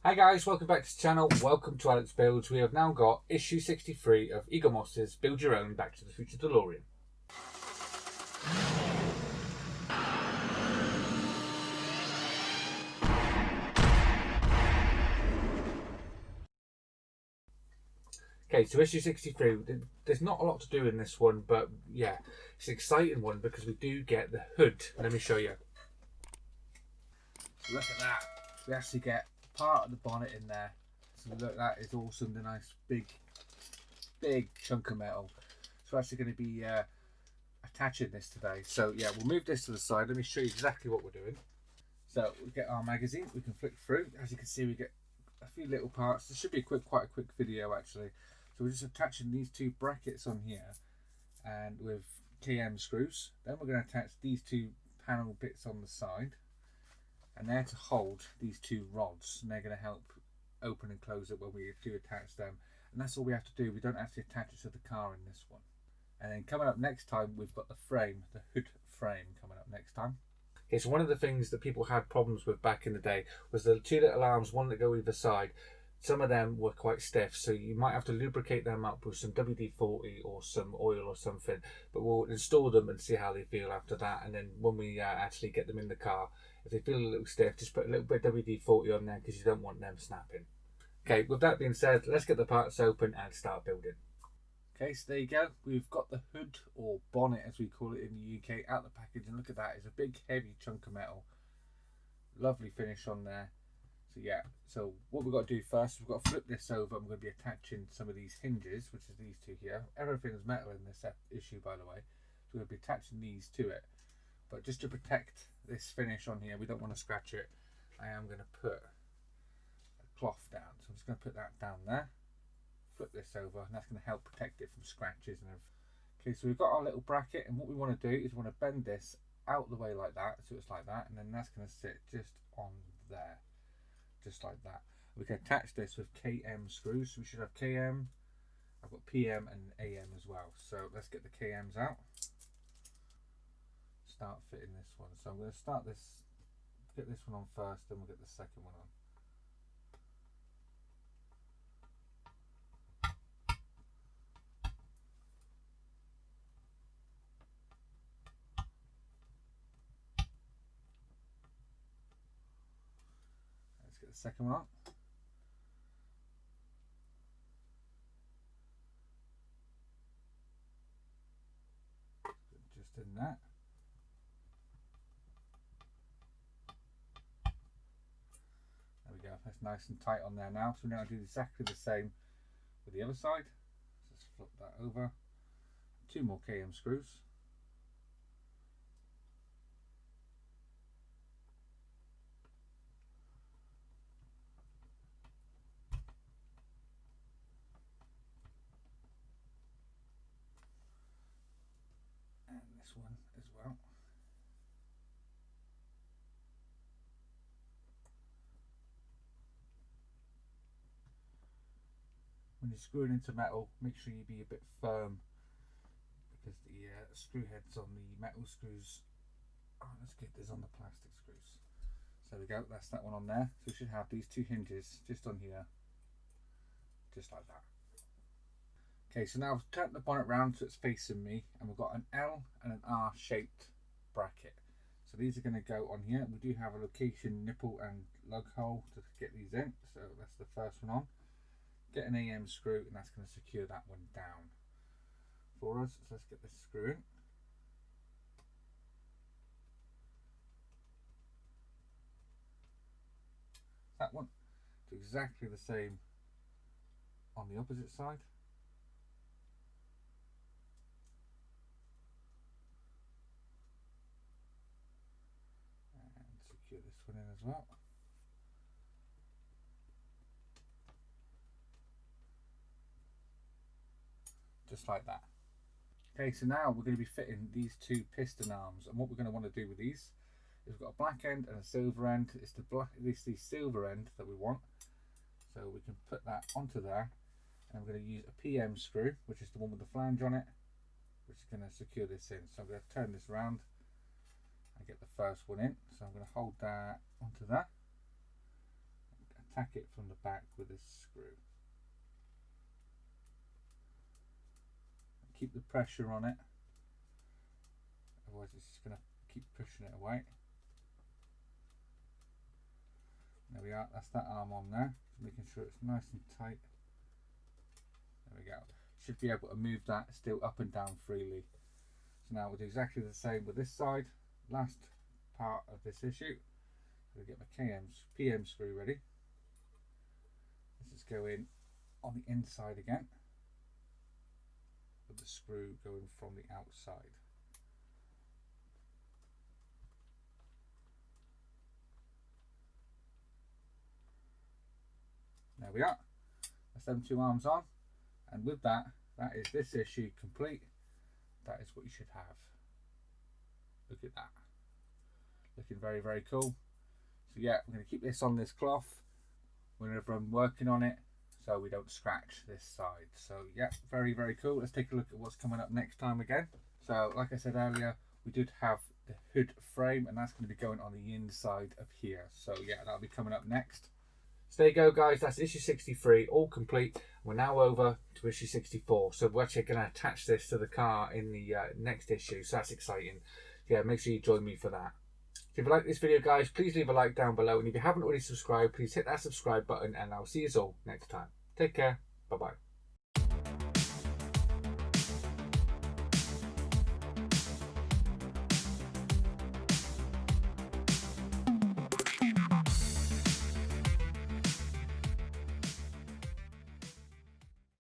Hi guys, welcome back to the channel. Welcome to Alex Builds. We have now got issue 63 of Eagle Moss's Build Your Own Back to the Future Delorean. Okay, so issue 63, there's not a lot to do in this one, but yeah, it's an exciting one because we do get the hood. Let me show you. So look at that. We actually get part of the bonnet in there. So look, that is awesome. The nice big chunk of metal. So we're actually going to be attaching this today. So yeah, we'll move this to the side. Let me show you exactly what we're doing. So we get our magazine. We can flick through. As you can see, we get a few little parts. This should be quite a quick video actually. So we're just attaching these two brackets on here, and with KM screws. Then we're going to attach these two panel bits on the side, and they're to hold these two rods, and they're going to help open and close it when we do attach them. And that's all we have to do. We don't actually attach it to the car in this one. And then coming up next time, we've got the frame, the hood frame coming up next time. Okay, so one of the things that people had problems with back in the day was the two little arms, one that go either side. Some of them were quite stiff, so you might have to lubricate them up with some WD-40 or some oil or something. But we'll install them and see how they feel after that. And then when we actually get them in the car, if they feel a little stiff, just put a little bit of WD-40 on there because you don't want them snapping. Okay, with that being said, let's get the parts open and start building. Okay, so there you go. We've got the hood, or bonnet as we call it in the UK, out of the package. And look at that, it's a big heavy chunk of metal. Lovely finish on there. So yeah, so what we've got to do first, we've got to flip this over. I'm going to be attaching some of these hinges, which is these two here. Everything's metal in this issue, by the way. So we're going to be attaching these to it. But just to protect this finish on here, we don't want to scratch it. I am going to put a cloth down. So I'm just going to put that down there. Flip this over, and that's going to help protect it from scratches and everything. Okay, so we've got our little bracket, and what we want to do is we want to bend this out the way like that, so it's like that, and then that's going to sit just on there. Just like that. We can attach this with KM screws. So we should have KM. I've got PM and AM as well. So let's get the KMs out. Start fitting this one. So I'm going to start this, get this one on first, then we'll get the second one on. Let's get the second one on. Just in that. There we go. That's nice and tight on there now. So now I'll do exactly the same with the other side. Just flip that over. Two more KM screws. And this one as well. When you're screwing into metal, make sure you be a bit firm, because the screw heads on the metal screws aren't as good as on the plastic screws. So there we go, that's that one on there. So we should have these two hinges just on here, just like that. Okay, so now I've turned the bonnet round so it's facing me, and we've got an L and an R shaped bracket. So these are going to go on here. We do have a location nipple and lug hole to get these in. So that's the first one on. Get an AM screw, and that's going to secure that one down for us. So let's get this screw in. That one. Do exactly the same on the opposite side. And secure this one in as well. Just like that. Okay, so now we're going to be fitting these two piston arms, and what we're going to want to do with these is we've got a black end and a silver end. It's the silver end that we want, so we can put that onto there, and I'm going to use a PM screw, which is the one with the flange on it, which is going to secure this in. So I'm going to turn this around and get the first one in. So I'm going to hold that onto that, tack it from the back with a screw. Keep the pressure on it, otherwise it's just going to keep pushing it away. There we are, that's that arm on there, making sure it's nice and tight. There we go. Should be able to move that still up and down freely. So now we'll do exactly the same with this side. Last part of this issue. I'm going to get my PM screw ready. Let's just go in on the inside again, with the screw going from the outside. There we are. That's them two arms on, and with that, that is this issue complete. That is what you should have. Look at that. Looking very, very cool. So yeah, I'm going to keep this on this cloth whenever I'm working on it, so we don't scratch this side. So yeah, very, very cool. Let's take a look at what's coming up next time again. So like I said earlier, we did have the hood frame, and that's going to be going on the inside of here. So yeah, that'll be coming up next. So there you go, guys, that's issue 63 all complete. We're now over to issue 64, so we're actually going to attach this to the car in the next issue, so that's exciting. Yeah, make sure you join me for that. If you like this video, guys, please leave a like down below, and if you haven't already subscribed, please hit that subscribe button, and I'll see you all next time. Take care. Bye bye.